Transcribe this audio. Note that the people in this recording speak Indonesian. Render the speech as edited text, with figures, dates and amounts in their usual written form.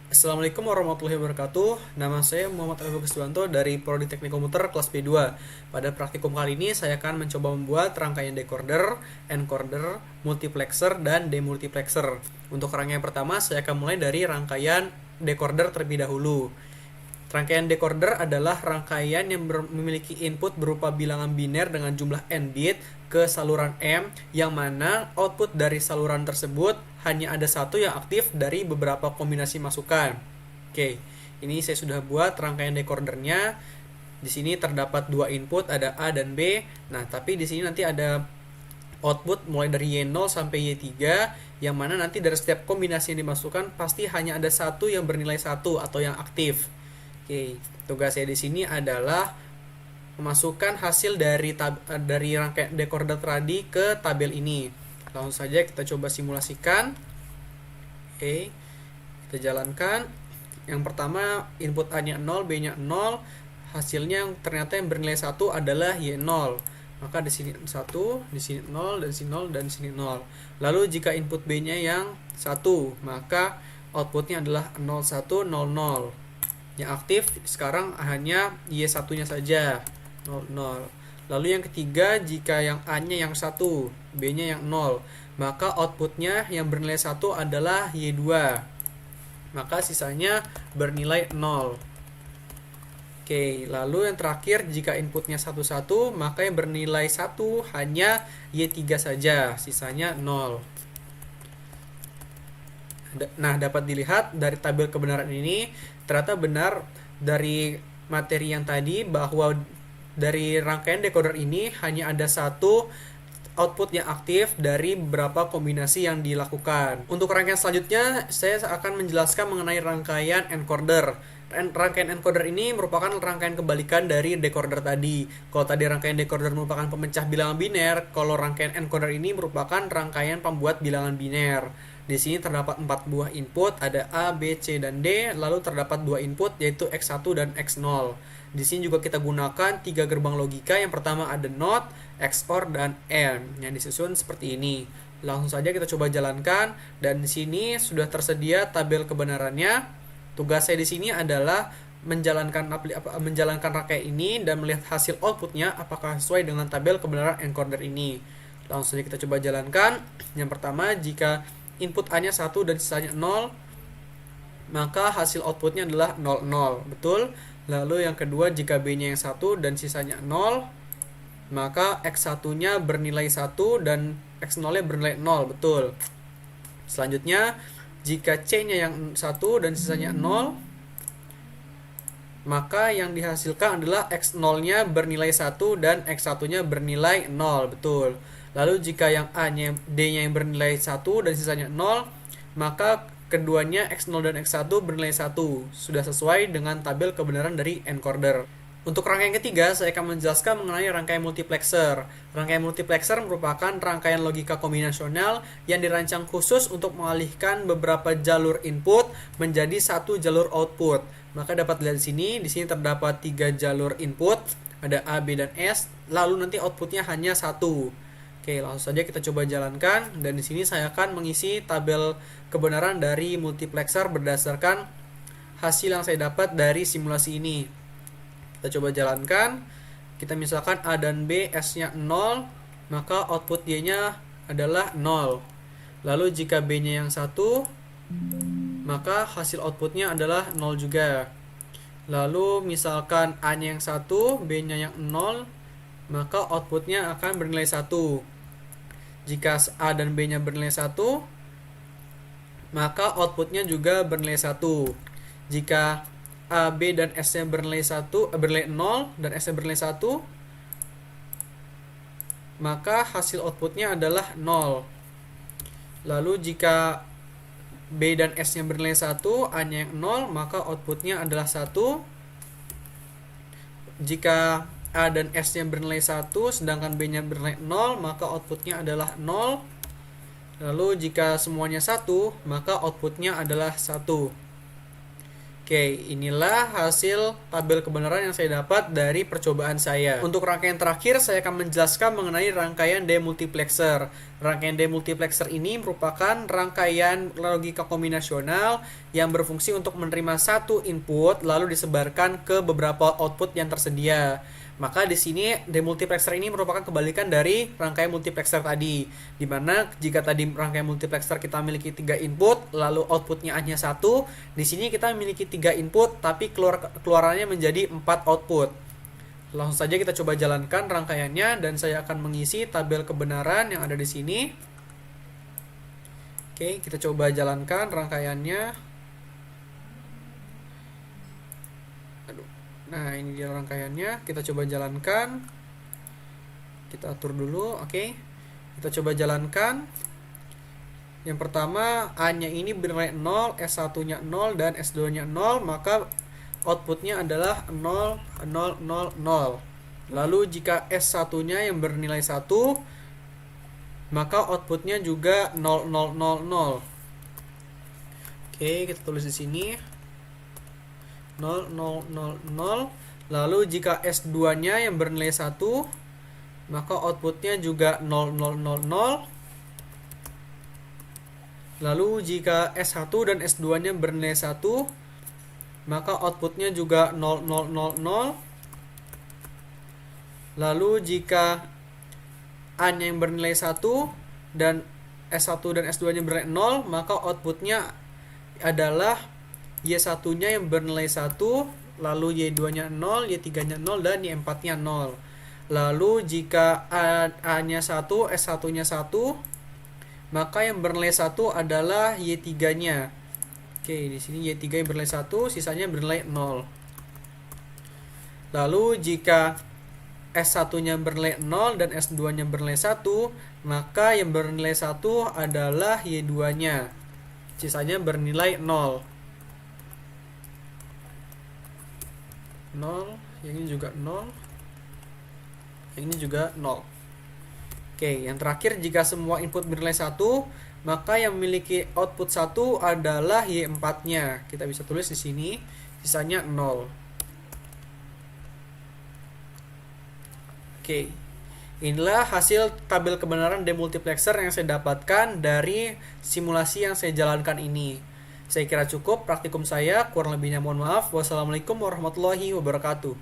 Assalamualaikum warahmatullahi wabarakatuh. Nama saya Muhammad Alif Guswanto dari Prodi Teknik Komputer kelas B2. Pada praktikum kali ini saya akan mencoba membuat rangkaian decoder, encoder, multiplexer, dan demultiplexer. Untuk rangkaian pertama saya akan mulai dari rangkaian decoder terlebih dahulu. Rangkaian decoder adalah rangkaian yang memiliki input berupa bilangan biner dengan jumlah n bit ke saluran M, yang mana output dari saluran tersebut hanya ada satu yang aktif dari beberapa kombinasi masukan. Oke, ini saya sudah buat rangkaian decodernya. Di sini terdapat dua input, ada A dan B. Nah, tapi di sini nanti ada output mulai dari Y0 sampai Y3, yang mana nanti dari setiap kombinasi yang dimasukkan pasti hanya ada satu yang bernilai satu atau yang aktif. Oke, tugas saya di sini adalah memasukkan hasil dari rangkaian decoder tadi ke tabel ini. Langsung saja kita coba simulasikan. Oke, kita jalankan. Yang pertama input A-nya 0, B-nya 0. Hasilnya ternyata yang bernilai 1 adalah Y0. Maka di sini 1, di sini 0, dan di sini 0, dan di sini 0. Lalu jika input B-nya yang 1, maka outputnya adalah 0, 1, 0, 0. Yang aktif sekarang hanya Y1-nya saja, 0, 0. Lalu yang ketiga, jika yang A-nya yang 1, B-nya yang 0, maka outputnya yang bernilai 1 adalah Y2. Maka sisanya bernilai 0. Oke, lalu yang terakhir, jika inputnya 1, 1, maka yang bernilai 1 hanya Y3 saja, sisanya 0. Nah, dapat dilihat dari tabel kebenaran ini, ternyata benar dari materi yang tadi bahwa dari rangkaian decoder ini hanya ada satu output yang aktif dari beberapa kombinasi yang dilakukan. Untuk rangkaian selanjutnya, saya akan menjelaskan mengenai rangkaian encoder. Rangkaian encoder ini merupakan rangkaian kebalikan dari decoder tadi. Kalau tadi rangkaian decoder merupakan pemecah bilangan biner, kalau rangkaian encoder ini merupakan rangkaian pembuat bilangan biner. Di sini terdapat 4 buah input, ada A, B, C, dan D, lalu terdapat 2 input yaitu X1 dan X0. Di sini juga kita gunakan 3 gerbang logika. Yang pertama ada NOT, XOR, dan AND yang disusun seperti ini. Langsung saja kita coba jalankan, dan di sini sudah tersedia tabel kebenarannya. Tugas saya di sini adalah menjalankan rangkaian ini dan melihat hasil outputnya apakah sesuai dengan tabel kebenaran encoder ini. Langsung saja kita coba jalankan. Yang pertama, jika input A-nya 1 dan sisanya 0, maka hasil outputnya adalah 0, 0. Betul. Lalu yang kedua, jika B-nya yang 1 dan sisanya 0, maka X1-nya bernilai 1 dan X0-nya bernilai 0. Betul. Selanjutnya, jika C-nya yang 1 dan sisanya 0, maka yang dihasilkan adalah X0-nya bernilai 1 dan X1-nya bernilai 0. Betul. Lalu jika yang A-nya, D-nya yang bernilai 1 dan sisanya 0, maka keduanya X0 dan X1 bernilai 1. Sudah sesuai dengan tabel kebenaran dari encoder. Untuk rangkaian ketiga, saya akan menjelaskan mengenai rangkaian multiplexer. Rangkaian multiplexer merupakan rangkaian logika kombinasional yang dirancang khusus untuk mengalihkan beberapa jalur input menjadi satu jalur output. Maka dapat dilihat di sini terdapat 3 jalur input, ada A, B, dan S, lalu nanti outputnya hanya satu. Oke, langsung saja kita coba jalankan, dan di sini saya akan mengisi tabel kebenaran dari multiplexer berdasarkan hasil yang saya dapat dari simulasi ini. Kita coba jalankan. Kita misalkan A dan B, S-nya 0, maka output Y-nya adalah 0. Lalu jika B-nya yang 1, maka hasil outputnya adalah 0 juga. Lalu misalkan A-nya yang 1, B-nya yang 0, maka outputnya akan bernilai 1. Jika A dan B-nya bernilai 1, maka outputnya juga bernilai 1. Jika A, B, dan S-nya bernilai 0 dan S-nya bernilai 1, maka hasil outputnya adalah 0. Lalu jika B dan S-nya bernilai 1, A-nya yang 0, maka outputnya adalah 1. Jika A dan S-nya bernilai 1, sedangkan B-nya bernilai 0, maka outputnya adalah 0. Lalu jika semuanya 1, maka outputnya adalah 1. Oke, inilah hasil tabel kebenaran yang saya dapat dari percobaan saya. Untuk rangkaian terakhir, saya akan menjelaskan mengenai rangkaian demultiplexer. Rangkaian demultiplexer ini merupakan rangkaian logika kombinasional yang berfungsi untuk menerima satu input lalu disebarkan ke beberapa output yang tersedia. Maka di sini demultiplexer ini merupakan kebalikan dari rangkaian multiplexer tadi, di mana jika tadi rangkaian multiplexer kita memiliki 3 input lalu outputnya hanya satu, di sini kita memiliki 3 input tapi keluarannya menjadi 4 output. Langsung saja kita coba jalankan rangkaiannya dan saya akan mengisi tabel kebenaran yang ada di sini. Oke, kita coba jalankan rangkaiannya. Nah, ini dia rangkaiannya. Kita coba jalankan. Kita atur dulu. Oke. Kita coba jalankan. Yang pertama, A-nya ini bernilai 0, S1-nya 0, dan S2-nya 0, maka outputnya adalah 0, 0, 0, 0. Lalu jika S1-nya yang bernilai 1, maka outputnya juga 0, 0, 0, 0. Oke, kita tulis di sini. 0, 0, 0, 0. Lalu jika S2-nya yang bernilai 1, maka outputnya juga 0, 0, 0, 0. Lalu jika S1 dan S2-nya bernilai 1, maka outputnya juga 0, 0, 0, 0. Lalu jika A-nya yang bernilai 1 dan S1 dan S2-nya bernilai 0, maka outputnya adalah Y1-nya yang bernilai 1, lalu Y2-nya 0, Y3-nya 0, dan Y4-nya 0. Lalu jika A-nya 1, S1-nya 1, maka yang bernilai 1 adalah Y3-nya. Oke, di sini Y3 yang bernilai 1, sisanya bernilai 0. Lalu jika S1-nya bernilai 0 dan S2-nya bernilai 1, maka yang bernilai 1 adalah Y2-nya. Sisanya bernilai 0. 0, yang ini juga 0, yang ini juga 0. Oke, yang terakhir jika semua input bernilai 1, maka yang memiliki output 1 adalah Y4-nya. Kita bisa tulis di sini, sisanya 0. Oke, inilah hasil tabel kebenaran demultiplexer yang saya dapatkan dari simulasi yang saya jalankan ini. Saya kira cukup praktikum saya, kurang lebihnya mohon maaf. Wassalamualaikum warahmatullahi wabarakatuh.